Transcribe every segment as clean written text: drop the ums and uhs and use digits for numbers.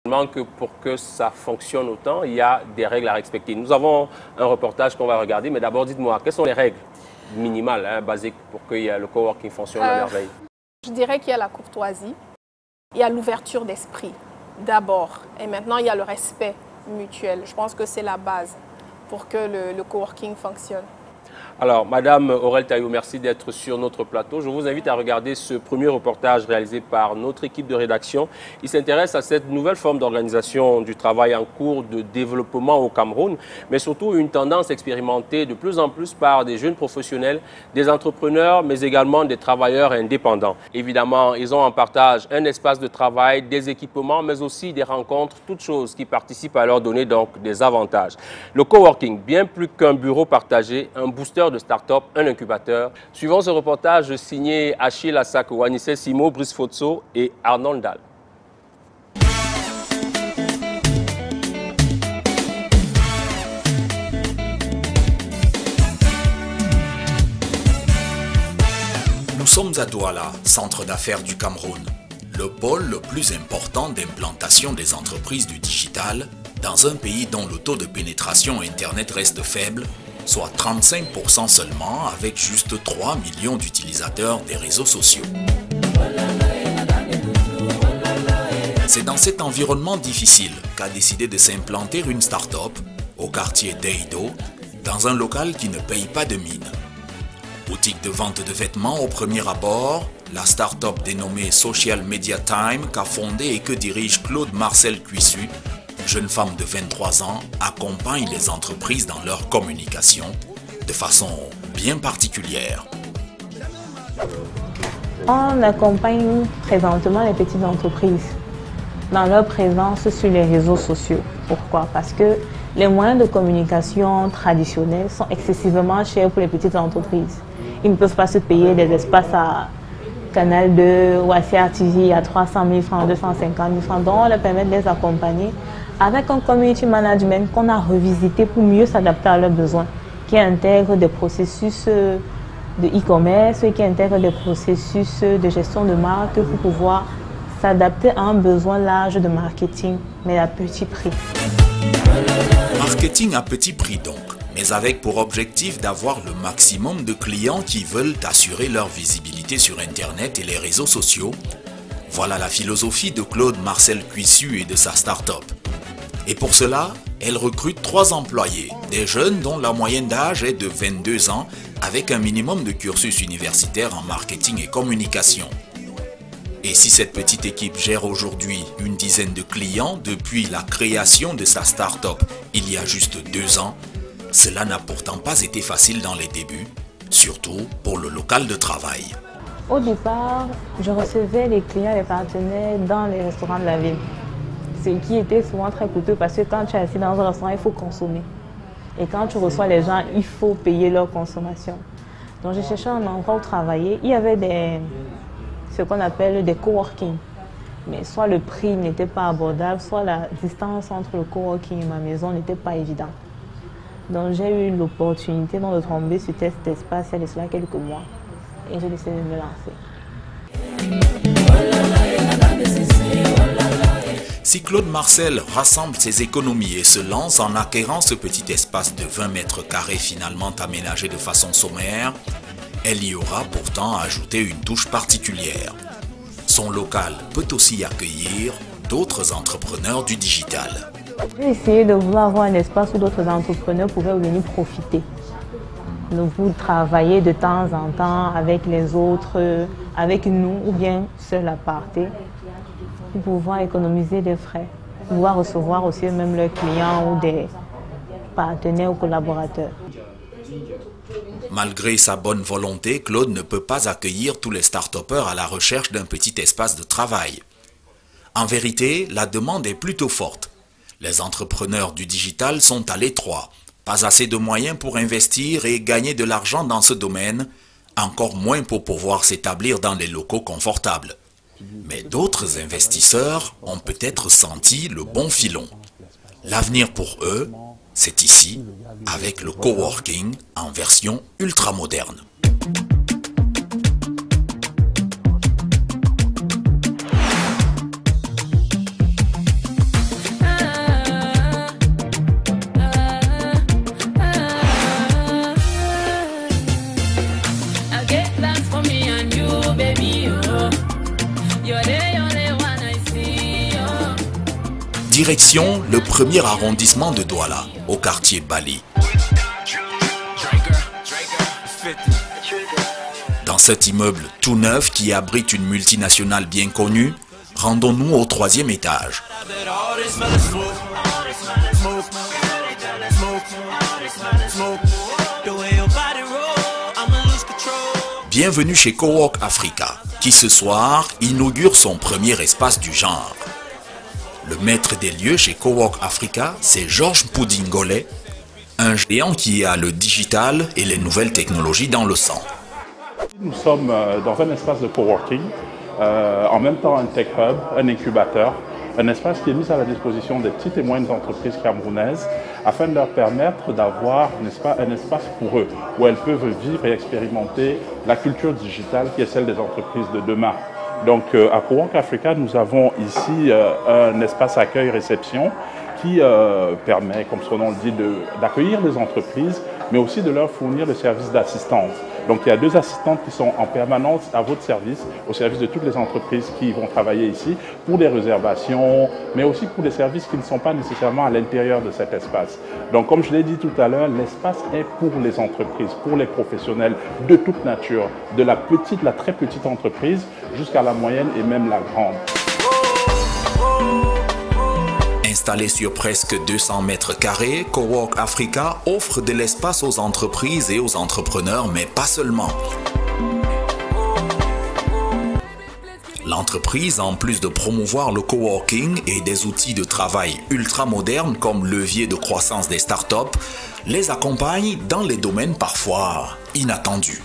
Que pour que ça fonctionne autant, il y a des règles à respecter. Nous avons un reportage qu'on va regarder, mais d'abord dites-moi, quelles sont les règles minimales, basiques, pour que le coworking fonctionne à merveille? Je dirais qu'il y a la courtoisie, il y a l'ouverture d'esprit d'abord, et maintenant il y a le respect mutuel. Je pense que c'est la base pour que le coworking fonctionne. Alors, Madame Aurel Taillou, merci d'être sur notre plateau. Je vous invite à regarder ce premier reportage réalisé par notre équipe de rédaction. Il s'intéresse à cette nouvelle forme d'organisation du travail en cours de développement au Cameroun, mais surtout une tendance expérimentée de plus en plus par des jeunes professionnels, des entrepreneurs, mais également des travailleurs indépendants. Évidemment, ils ont en partage un espace de travail, des équipements, mais aussi des rencontres, toutes choses qui participent à leur donner donc des avantages. Le coworking, bien plus qu'un bureau partagé, un booster de start-up, un incubateur. Suivant ce reportage signé Achille Assak, Wanissé Simo, Brice Fotso et Arnold Dahl. Nous sommes à Douala, centre d'affaires du Cameroun, le pôle le plus important d'implantation des entreprises du digital dans un pays dont le taux de pénétration Internet reste faible, soit 35% seulement, avec juste 3 millions d'utilisateurs des réseaux sociaux. C'est dans cet environnement difficile qu'a décidé de s'implanter une start-up au quartier d'Eido, dans un local qui ne paye pas de mine. Boutique de vente de vêtements au premier abord, la start-up dénommée Social Media Time qu'a fondée et que dirige Claude Marcel Cuissu, jeune femme de 23 ans, accompagne les entreprises dans leur communication de façon bien particulière. On accompagne présentement les petites entreprises dans leur présence sur les réseaux sociaux. Pourquoi? Parce que les moyens de communication traditionnels sont excessivement chers pour les petites entreprises. Ils ne peuvent pas se payer des espaces à Canal 2 ou à CRTV à 300 000 francs, 250 000 francs. Donc on leur permet de les accompagner avec un community management qu'on a revisité pour mieux s'adapter à leurs besoins, qui intègre des processus de e-commerce, qui intègre des processus de gestion de marque pour pouvoir s'adapter à un besoin large de marketing, mais à petit prix. Marketing à petit prix donc, mais avec pour objectif d'avoir le maximum de clients qui veulent assurer leur visibilité sur Internet et les réseaux sociaux. Voilà la philosophie de Claude Marcel Cuissu et de sa start-up. Et pour cela, elle recrute 3 employés, des jeunes dont la moyenne d'âge est de 22 ans, avec un minimum de cursus universitaire en marketing et communication. Et si cette petite équipe gère aujourd'hui une dizaine de clients depuis la création de sa start-up il y a juste 2 ans, cela n'a pourtant pas été facile dans les débuts, surtout pour le local de travail. Au départ, je recevais les clients et les partenaires dans les restaurants de la ville. Ce qui était souvent très coûteux parce que quand tu es assis dans un restaurant, il faut consommer. Et quand tu reçois les gens, il faut payer leur consommation. Donc j'ai cherché un endroit où travailler. Il y avait ce qu'on appelle des coworking. Mais soit le prix n'était pas abordable, soit la distance entre le coworking et ma maison n'était pas évidente. Donc j'ai eu l'opportunité de tomber sur cet espace il y a de cela quelques mois. Et j'ai décidé de me lancer. Si Claude Marcel rassemble ses économies et se lance en acquérant ce petit espace de 20 mètres carrés finalement aménagé de façon sommaire, elle y aura pourtant ajouté une touche particulière. Son local peut aussi accueillir d'autres entrepreneurs du digital. J'ai essayé de vouloir avoir un espace où d'autres entrepreneurs pouvaient venir profiter. Donc vous travaillez de temps en temps avec les autres, avec nous ou bien seul à partir, pour pouvoir économiser des frais, pouvoir recevoir aussi même leurs clients ou des partenaires ou collaborateurs. Malgré sa bonne volonté, Claude ne peut pas accueillir tous les start-upers à la recherche d'un petit espace de travail. En vérité, la demande est plutôt forte. Les entrepreneurs du digital sont à l'étroit, pas assez de moyens pour investir et gagner de l'argent dans ce domaine, encore moins pour pouvoir s'établir dans des locaux confortables. Mais d'autres investisseurs ont peut-être senti le bon filon. L'avenir pour eux, c'est ici, avec le coworking en version ultramoderne. Direction le premier arrondissement de Douala, au quartier Bali. Dans cet immeuble tout neuf qui abrite une multinationale bien connue, rendons-nous au 3e étage. Bienvenue chez Cowork Africa, qui ce soir inaugure son premier espace du genre. Le maître des lieux chez Cowork Africa, c'est Georges Poudingolais, un géant qui a le digital et les nouvelles technologies dans le sang. Nous sommes dans un espace de coworking, en même temps un tech hub, un incubateur, un espace qui est mis à la disposition des petites et moyennes entreprises camerounaises afin de leur permettre d'avoir un espace pour eux, où elles peuvent vivre et expérimenter la culture digitale qui est celle des entreprises de demain. Donc à Cowork Africa, nous avons ici un espace accueil-réception qui permet, comme son nom le dit, d'accueillir les entreprises, mais aussi de leur fournir le service d'assistance. Donc il y a 2 assistantes qui sont en permanence à votre service, au service de toutes les entreprises qui vont travailler ici, pour les réservations, mais aussi pour les services qui ne sont pas nécessairement à l'intérieur de cet espace. Donc comme je l'ai dit tout à l'heure, l'espace est pour les entreprises, pour les professionnels de toute nature, de la très petite entreprise jusqu'à la moyenne et même la grande. Installé sur presque 200 mètres carrés, Cowork Africa offre de l'espace aux entreprises et aux entrepreneurs, mais pas seulement. L'entreprise, en plus de promouvoir le coworking et des outils de travail ultra modernes comme levier de croissance des startups, les accompagne dans les domaines parfois inattendus.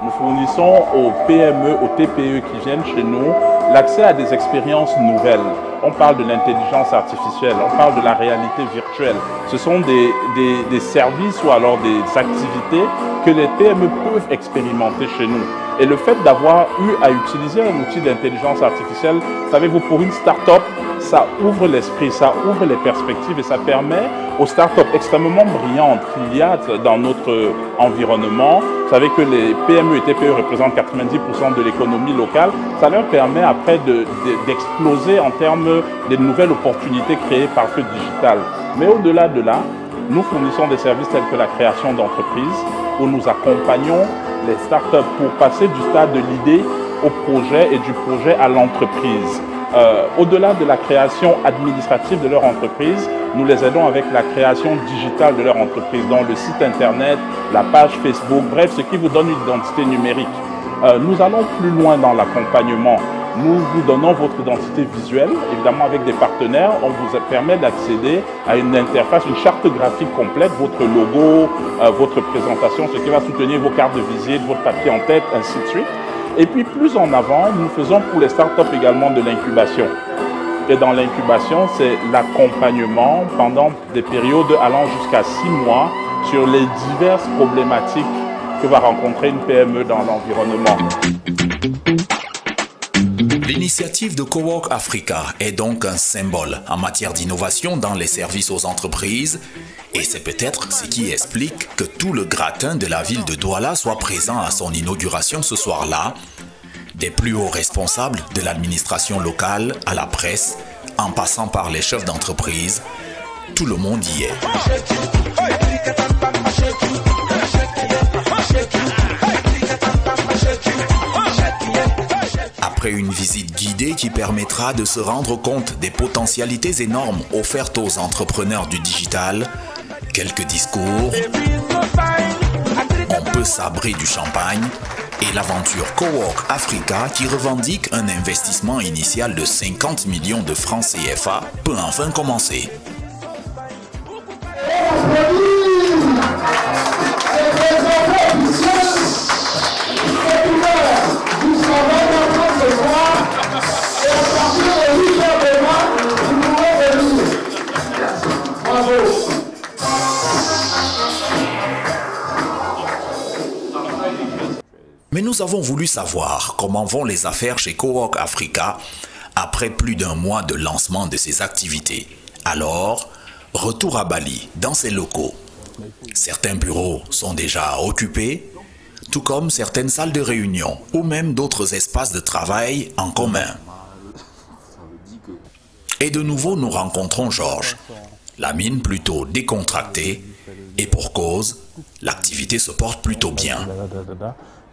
Nous fournissons aux PME, aux TPE qui viennent chez nous l'accès à des expériences nouvelles. On parle de l'intelligence artificielle, on parle de la réalité virtuelle. Ce sont des services ou alors des activités que les PME peuvent expérimenter chez nous. Et le fait d'avoir eu à utiliser un outil d'intelligence artificielle, savez-vous, pour une start-up, ça ouvre l'esprit, ça ouvre les perspectives et ça permet aux start-up extrêmement brillantes qu'il y a dans notre environnement. Vous savez que les PME et TPE représentent 90% de l'économie locale. Ça leur permet après d'exploser en termes de nouvelles opportunités créées par ce digital. Mais au-delà de là, nous fournissons des services tels que la création d'entreprises où nous accompagnons les startups pour passer du stade de l'idée au projet et du projet à l'entreprise. Au-delà de la création administrative de leur entreprise, nous les aidons avec la création digitale de leur entreprise, dans le site internet, la page Facebook, bref, ce qui vous donne une identité numérique. Nous allons plus loin dans l'accompagnement. Nous vous donnons votre identité visuelle, évidemment avec des partenaires. On vous permet d'accéder à une interface, une charte graphique complète, votre logo, votre présentation, ce qui va soutenir vos cartes de visite, votre papier en tête, ainsi de suite. Et puis plus en avant, nous faisons pour les startups également de l'incubation. Et dans l'incubation, c'est l'accompagnement pendant des périodes allant jusqu'à 6 mois sur les diverses problématiques que va rencontrer une PME dans l'environnement. L'initiative de Cowork Africa est donc un symbole en matière d'innovation dans les services aux entreprises et c'est peut-être ce qui explique que tout le gratin de la ville de Douala soit présent à son inauguration ce soir-là, des plus hauts responsables de l'administration locale à la presse, en passant par les chefs d'entreprise, tout le monde y est. Après une visite guidée qui permettra de se rendre compte des potentialités énormes offertes aux entrepreneurs du digital, quelques discours, on peut sabrer du champagne et l'aventure Cowork Africa qui revendique un investissement initial de 50 millions de francs CFA peut enfin commencer. Mais nous avons voulu savoir comment vont les affaires chez Cowork Africa après plus d'un mois de lancement de ses activités. Alors, retour à Bali, dans ses locaux. Certains bureaux sont déjà occupés, tout comme certaines salles de réunion ou même d'autres espaces de travail en commun. Et de nouveau, nous rencontrons Georges. La mine plutôt décontractée, et pour cause, l'activité se porte plutôt bien.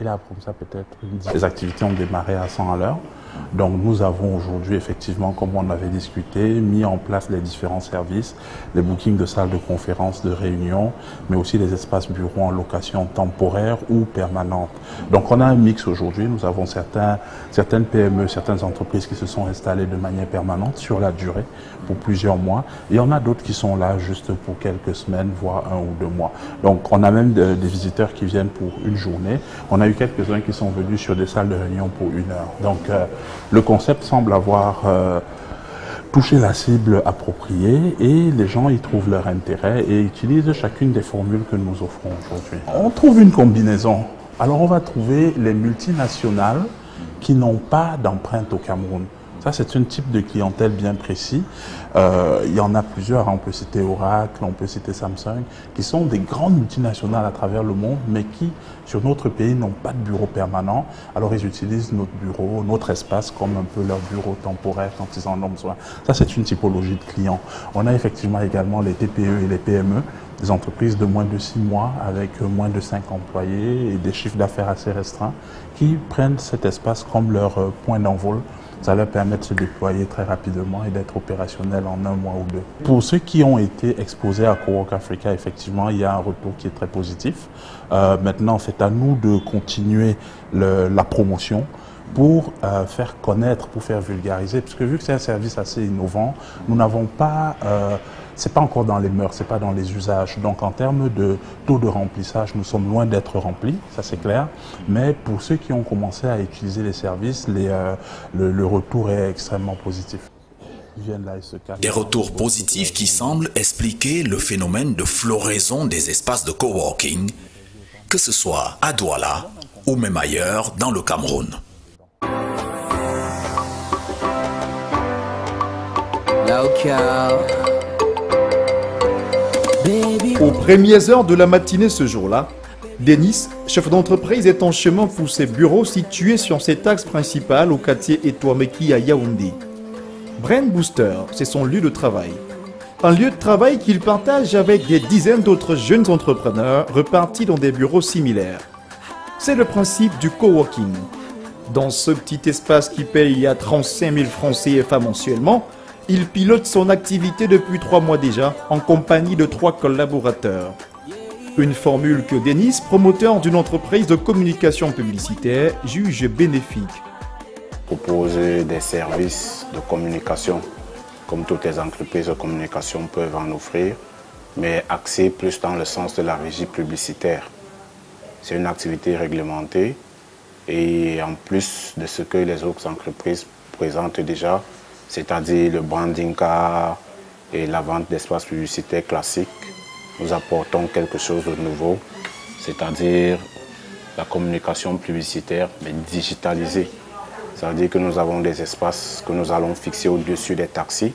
Et là, comme ça, peut-être, les activités ont démarré à 100 à l'heure. Donc, nous avons aujourd'hui, effectivement, comme on avait discuté, mis en place les différents services, les bookings de salles de conférences, de réunions, mais aussi les espaces bureaux en location temporaire ou permanente. Donc, on a un mix aujourd'hui. Nous avons certaines PME, certaines entreprises qui se sont installées de manière permanente sur la durée, pour plusieurs mois. Et on a d'autres qui sont là juste pour quelques semaines, voire 1 ou 2 mois. Donc, on a même des visiteurs qui viennent pour une journée. On a eu quelques-uns qui sont venus sur des salles de réunion pour 1 heure. Donc, le concept semble avoir touché la cible appropriée et les gens y trouvent leur intérêt et utilisent chacune des formules que nous offrons aujourd'hui. On trouve une combinaison. Alors, on va trouver les multinationales qui n'ont pas d'empreinte au Cameroun. Ça, c'est un type de clientèle bien précis. Il y en a plusieurs. On peut citer Oracle, on peut citer Samsung, qui sont des grandes multinationales à travers le monde, mais qui, sur notre pays, n'ont pas de bureau permanent. Alors, ils utilisent notre bureau, notre espace, comme un peu leur bureau temporaire quand ils en ont besoin. Ça, c'est une typologie de clients. On a effectivement également les TPE et les PME, des entreprises de moins de 6 mois avec moins de 5 employés et des chiffres d'affaires assez restreints, qui prennent cet espace comme leur point d'envol. Ça leur permet de se déployer très rapidement et d'être opérationnel en 1 mois ou 2. Pour ceux qui ont été exposés à Cowork Africa, effectivement, il y a un retour qui est très positif. Maintenant, c'est à nous de continuer la promotion pour faire connaître, pour faire vulgariser, parce que vu que c'est un service assez innovant, nous n'avons pas... c'est pas encore dans les mœurs, c'est pas dans les usages. Donc en termes de taux de remplissage, nous sommes loin d'être remplis, ça c'est clair. Mais pour ceux qui ont commencé à utiliser les services, le retour est extrêmement positif. Des retours positifs qui semblent expliquer le phénomène de floraison des espaces de coworking, que ce soit à Douala ou même ailleurs dans le Cameroun. Aux premières heures de la matinée ce jour-là, Denis, chef d'entreprise, est en chemin pour ses bureaux situés sur cet axe principal au quartier Etouameki à Yaoundé. Brain Booster, c'est son lieu de travail. Un lieu de travail qu'il partage avec des dizaines d'autres jeunes entrepreneurs repartis dans des bureaux similaires. C'est le principe du coworking. Dans ce petit espace qui paye à 35 000 francs CFA mensuellement, il pilote son activité depuis 3 mois déjà, en compagnie de 3 collaborateurs. Une formule que Denis, promoteur d'une entreprise de communication publicitaire, juge bénéfique. Proposer des services de communication, comme toutes les entreprises de communication peuvent en offrir, mais axé plus dans le sens de la régie publicitaire. C'est une activité réglementée et en plus de ce que les autres entreprises présentent déjà, c'est-à-dire le branding car et la vente d'espaces publicitaires classiques, nous apportons quelque chose de nouveau, c'est-à-dire la communication publicitaire, mais digitalisée. Ça veut dire que nous avons des espaces que nous allons fixer au-dessus des taxis.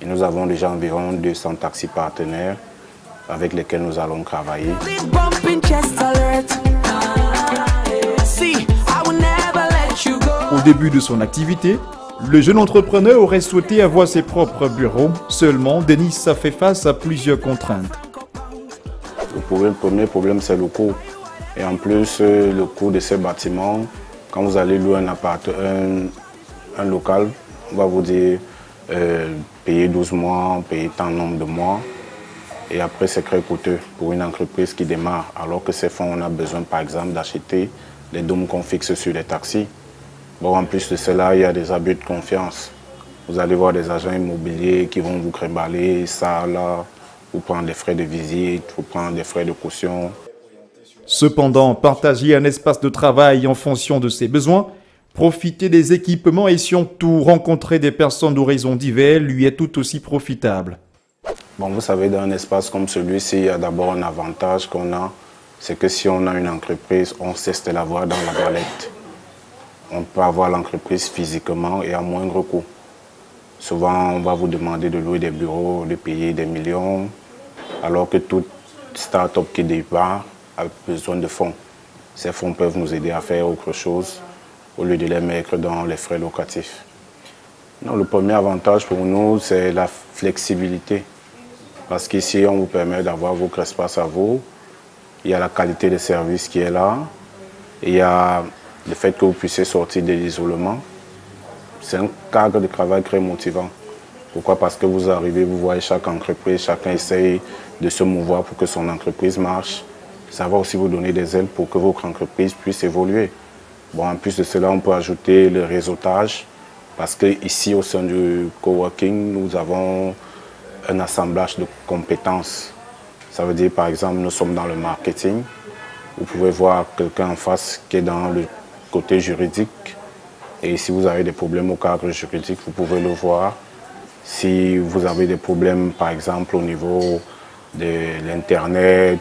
Et nous avons déjà environ 200 taxis partenaires avec lesquels nous allons travailler. Au début de son activité, le jeune entrepreneur aurait souhaité avoir ses propres bureaux. Seulement, Denis a fait face à plusieurs contraintes. Le premier problème, c'est le coût. Et en plus, le coût de ces bâtiments, quand vous allez louer un local, on va vous dire payer 12 mois, payer tant nombre de mois. Et après, c'est très coûteux pour une entreprise qui démarre. Alors que ces fonds, on a besoin, par exemple, d'acheter les dômes qu'on fixe sur les taxis. Bon, en plus de cela, il y a des abus de confiance. Vous allez voir des agents immobiliers qui vont vous créballer ça, là, vous prendre des frais de visite, vous prendre des frais de caution. Cependant, partager un espace de travail en fonction de ses besoins, profiter des équipements et surtout rencontrer des personnes d'horizons divers lui est tout aussi profitable. Bon, vous savez, dans un espace comme celui-ci, il y a d'abord un avantage qu'on a, c'est que si on a une entreprise, on cesse de la voir dans la toilette. On peut avoir l'entreprise physiquement et à moindre coût. Souvent, on va vous demander de louer des bureaux, de payer des millions, alors que toute start-up qui démarre a besoin de fonds. Ces fonds peuvent nous aider à faire autre chose au lieu de les mettre dans les frais locatifs. Non, le premier avantage pour nous, c'est la flexibilité. Parce qu'ici, on vous permet d'avoir votre espace à vous. Il y a la qualité de service qui est là. Il y a le fait que vous puissiez sortir de l'isolement. C'est un cadre de travail très motivant. Pourquoi? Parce que vous arrivez, vous voyez chaque entreprise, chacun essaye de se mouvoir pour que son entreprise marche. Ça va aussi vous donner des ailes pour que votre entreprise puisse évoluer. Bon, en plus de cela, on peut ajouter le réseautage. Parce qu'ici, au sein du coworking, nous avons un assemblage de compétences. Ça veut dire, par exemple, nous sommes dans le marketing. Vous pouvez voir quelqu'un en face qui est dans le côté juridique. Et si vous avez des problèmes au cadre juridique, vous pouvez le voir. Si vous avez des problèmes, par exemple, au niveau de l'Internet,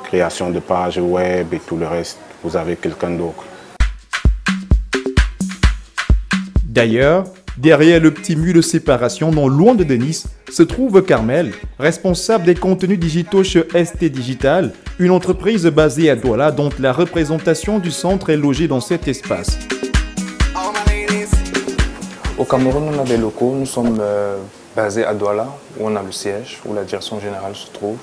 création de pages web et tout le reste, vous avez quelqu'un d'autre. D'ailleurs, derrière le petit mur de séparation, non loin de Denis, se trouve Carmel, responsable des contenus digitaux chez ST Digital, une entreprise basée à Douala dont la représentation du centre est logée dans cet espace. Au Cameroun, on a des locaux. Nous sommes basés à Douala, où on a le siège, où la direction générale se trouve.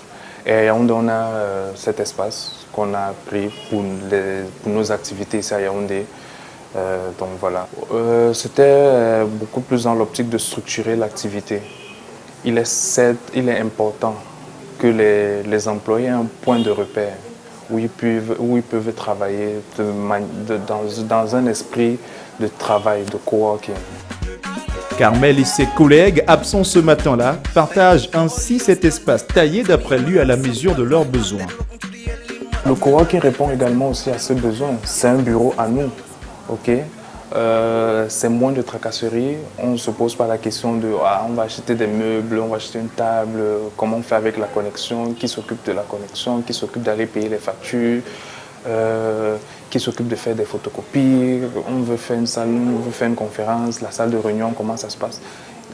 Et à Yaoundé, on a cet espace qu'on a pris pour nos activités ici à Yaoundé. Donc voilà. C'était beaucoup plus dans l'optique de structurer l'activité. Il est important que les employés aient un point de repère où ils peuvent travailler dans un esprit de travail, de coworking. Carmel et ses collègues, absents ce matin-là, partagent ainsi cet espace taillé d'après lui à la mesure de leurs besoins. Le coworking répond également aussi à ce besoin. C'est un bureau à nous, ok? C'est moins de tracasseries. On ne se pose pas la question de on va acheter des meubles, on va acheter une table, comment on fait avec la connexion, qui s'occupe de la connexion, qui s'occupe d'aller payer les factures, qui s'occupe de faire des photocopies, on veut faire une salle, on veut faire une conférence, la salle de réunion, comment ça se passe.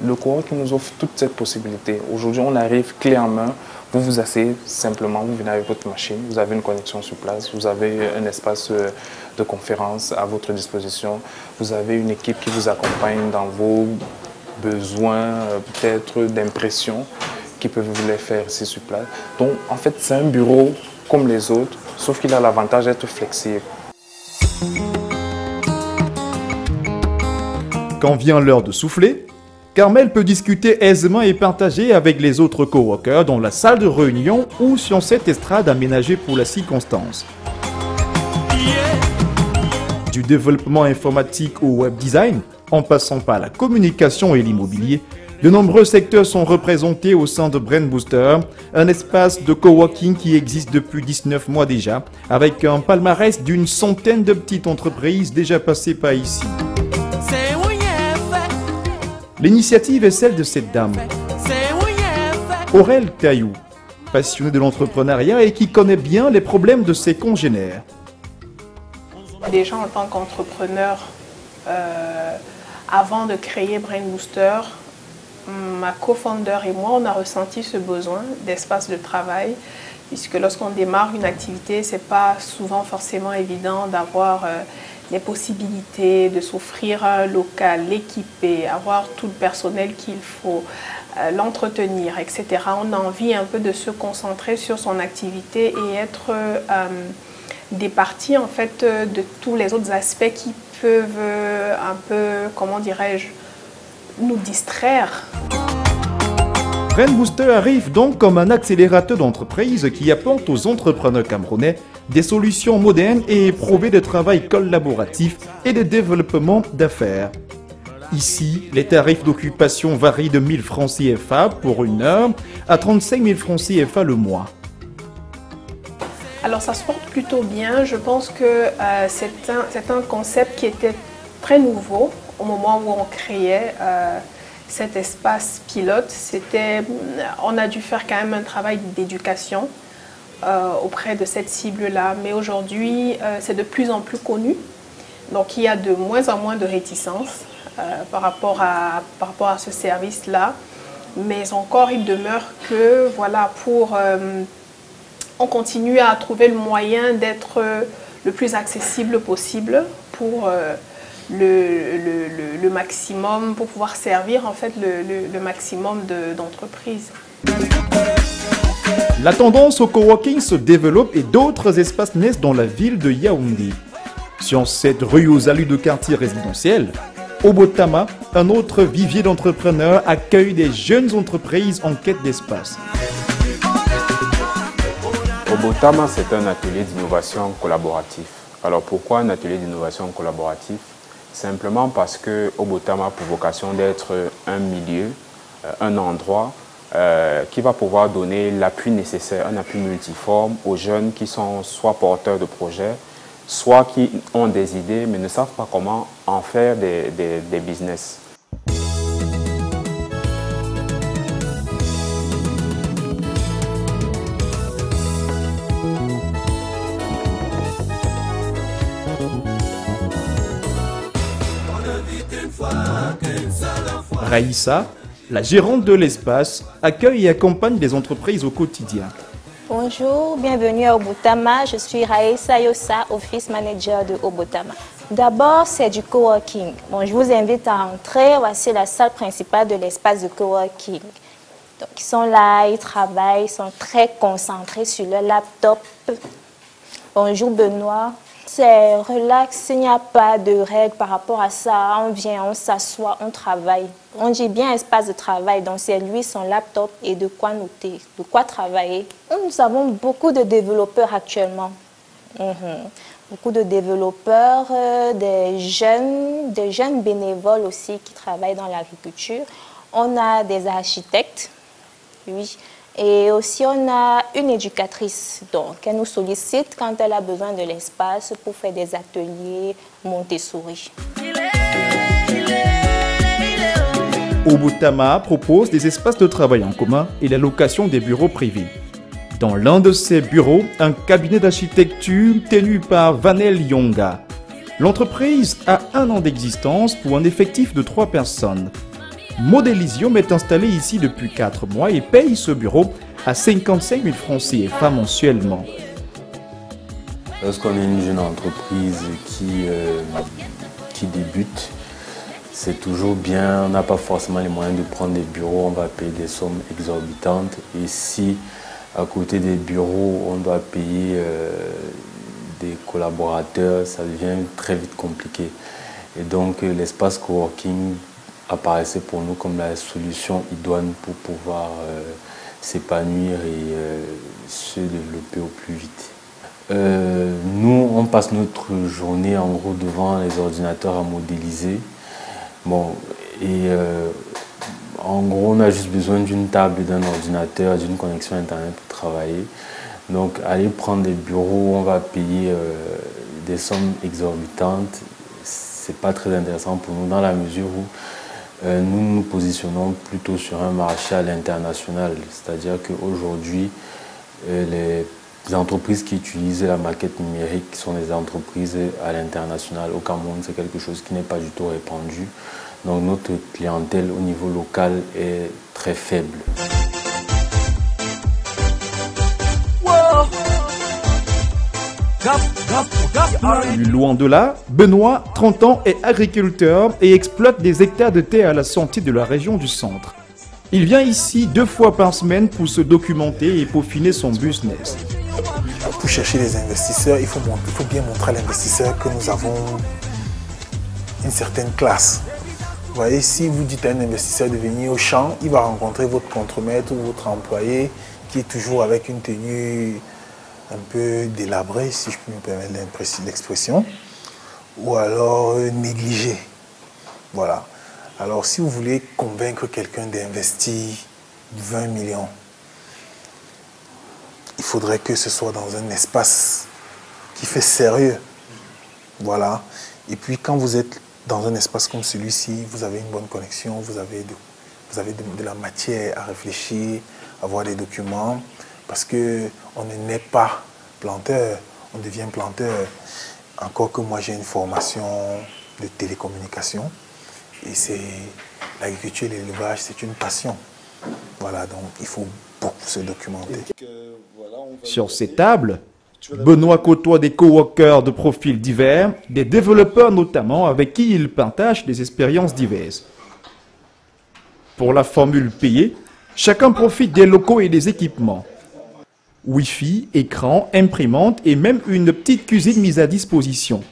Le coworking nous offre toute cette possibilité. Aujourd'hui, on arrive clé en main, vous vous asseyez simplement, vous venez avec votre machine, vous avez une connexion sur place, vous avez un espace de conférence à votre disposition, vous avez une équipe qui vous accompagne dans vos besoins, peut-être d'impression, qui peuvent vous les faire ici sur place. Donc, en fait, c'est un bureau comme les autres, sauf qu'il a l'avantage d'être flexible. Quand vient l'heure de souffler, Carmel peut discuter aisément et partager avec les autres coworkers dans la salle de réunion ou sur cette estrade aménagée pour la circonstance. Du développement informatique au web design, en passant par la communication et l'immobilier, de nombreux secteurs sont représentés au sein de Brain Booster, un espace de coworking qui existe depuis 19 mois déjà, avec un palmarès d'une centaine de petites entreprises déjà passées par ici. L'initiative est celle de cette dame, Aurel Taillou, passionnée de l'entrepreneuriat et qui connaît bien les problèmes de ses congénères. Déjà en tant qu'entrepreneur, avant de créer Brain Booster, ma co-founder et moi, on a ressenti ce besoin d'espace de travail, puisque lorsqu'on démarre une activité, ce n'est pas souvent forcément évident d'avoir les possibilités de s'offrir un local, l'équiper, avoir tout le personnel qu'il faut, l'entretenir, etc. On a envie un peu de se concentrer sur son activité et être départi en fait de tous les autres aspects qui peuvent un peu, comment dirais-je, nous distraire. Brain Booster arrive donc comme un accélérateur d'entreprise qui apporte aux entrepreneurs camerounais des solutions modernes et éprouvées de travail collaboratif et de développement d'affaires. Ici, les tarifs d'occupation varient de 1000 francs CFA pour une heure à 35 000 francs CFA le mois. Alors ça se porte plutôt bien. Je pense que c'est un concept qui était très nouveau au moment où on créait cet espace pilote. On a dû faire quand même un travail d'éducation auprès de cette cible-là. Mais aujourd'hui, c'est de plus en plus connu. Donc il y a de moins en moins de réticence par rapport à ce service-là. Mais encore, il demeure que, voilà, on continue à trouver le moyen d'être le plus accessible possible pour le maximum, pour pouvoir servir en fait le maximum d'entreprises. La tendance au coworking se développe et d'autres espaces naissent dans la ville de Yaoundé. Sur cette rue aux allures de quartier résidentiel, Obotama, un autre vivier d'entrepreneurs, accueille des jeunes entreprises en quête d'espace. Obotama, c'est un atelier d'innovation collaboratif. Alors pourquoi un atelier d'innovation collaboratif? Simplement parce que Obotama a pour vocation d'être un milieu, un endroit qui va pouvoir donner l'appui nécessaire, un appui multiforme aux jeunes qui sont soit porteurs de projets, soit qui ont des idées mais ne savent pas comment en faire des business. Raïssa, la gérante de l'espace, accueille et accompagne les entreprises au quotidien. Bonjour, bienvenue à Obotama. Je suis Raïssa Yossa, Office Manager de Obotama. D'abord, c'est du coworking. Bon, je vous invite à entrer. Voici la salle principale de l'espace de coworking. Donc, ils sont là, ils travaillent, ils sont très concentrés sur leur laptop. Bonjour Benoît. C'est relax, il n'y a pas de règles par rapport à ça. On vient, on s'assoit, on travaille. On dit bien espace de travail, donc c'est lui, son laptop et de quoi noter, de quoi travailler. Nous avons beaucoup de développeurs actuellement. Beaucoup de développeurs, des jeunes bénévoles aussi qui travaillent dans l'agriculture. On a des architectes, oui. Et aussi, on a une éducatrice, donc elle nous sollicite quand elle a besoin de l'espace pour faire des ateliers Montessori. Obotama propose des espaces de travail en commun et la location des bureaux privés. Dans l'un de ces bureaux, un cabinet d'architecture tenu par Vanel Yonga. L'entreprise a 1 an d'existence pour un effectif de 3 personnes. Modélisium est installé ici depuis 4 mois et paye ce bureau à 55 000 francs CFA mensuellement. Lorsqu'on est une jeune entreprise qui débute, c'est toujours bien, on n'a pas forcément les moyens de prendre des bureaux, on va payer des sommes exorbitantes. Et si à côté des bureaux, on doit payer des collaborateurs, ça devient très vite compliqué. Et donc l'espace coworking apparaissait pour nous comme la solution idoine pour pouvoir s'épanouir et se développer au plus vite. Nous, on passe notre journée en gros devant les ordinateurs à modéliser. Bon, et en gros, on a juste besoin d'une table, d'un ordinateur, d'une connexion Internet pour travailler. Donc, aller prendre des bureaux où on va payer des sommes exorbitantes, c'est pas très intéressant pour nous dans la mesure où nous nous positionnons plutôt sur un marché à l'international. C'est-à-dire qu'aujourd'hui, les entreprises qui utilisent la maquette numérique sont des entreprises à l'international. Au Cameroun, c'est quelque chose qui n'est pas du tout répandu. Donc notre clientèle au niveau local est très faible. Plus loin de là, Benoît, 30 ans, est agriculteur et exploite des hectares de terre à la sortie de la région du centre. Il vient ici 2 fois par semaine pour se documenter et peaufiner son business. Pour chercher les investisseurs, il faut bien montrer à l'investisseur que nous avons une certaine classe. Vous voyez, si vous dites à un investisseur de venir au champ, il va rencontrer votre contremaître ou votre employé qui est toujours avec une tenue un peu délabrée, si je peux me permettre l'expression, ou alors négligée. Voilà. Alors, si vous voulez convaincre quelqu'un d'investir 20 millions, il faudrait que ce soit dans un espace qui fait sérieux. Voilà. Et puis, quand vous êtes dans un espace comme celui-ci, vous avez une bonne connexion, vous avez de la matière à réfléchir, à voir des documents, parce qu'on ne naît pas planteur, on devient planteur. Encore que moi, j'ai une formation de télécommunication, et l'agriculture et l'élevage, c'est une passion. Voilà, donc il faut beaucoup se documenter. Sur ces tables, Benoît côtoie des coworkers de profils divers, des développeurs notamment, avec qui il partage des expériences diverses. Pour la formule payée, chacun profite des locaux et des équipements. Wi-Fi, écran, imprimante et même une petite cuisine mise à disposition.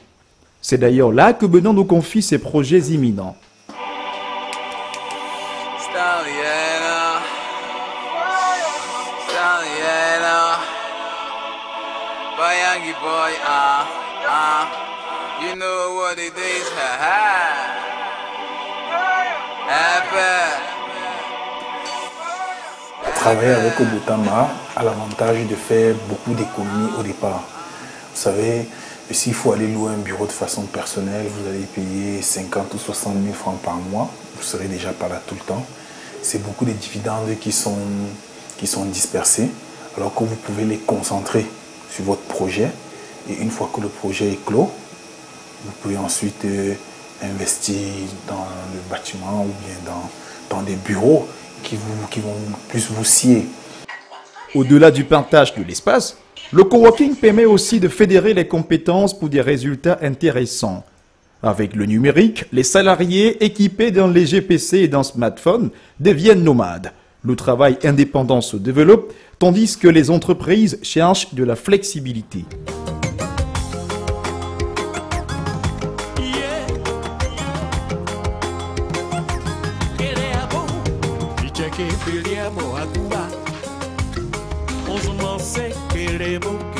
C'est d'ailleurs là que Benoît nous confie ses projets imminents. Travailler avec Obotama a l'avantage de faire beaucoup d'économies au départ. Vous savez, s'il faut aller louer un bureau de façon personnelle, vous allez payer 50 ou 60 000 francs par mois. Vous ne serez déjà pas là tout le temps. C'est beaucoup de dividendes qui sont dispersés, alors que vous pouvez les concentrer sur votre projet. Et une fois que le projet est clos, vous pouvez ensuite investir dans le bâtiment ou bien dans des bureaux qui vont plus vous scier. Au-delà du partage de l'espace, le coworking permet aussi de fédérer les compétences pour des résultats intéressants. Avec le numérique, les salariés équipés d'un léger PC et d'un smartphone deviennent nomades. Le travail indépendant se développe, tandis que les entreprises cherchent de la flexibilité. Queremos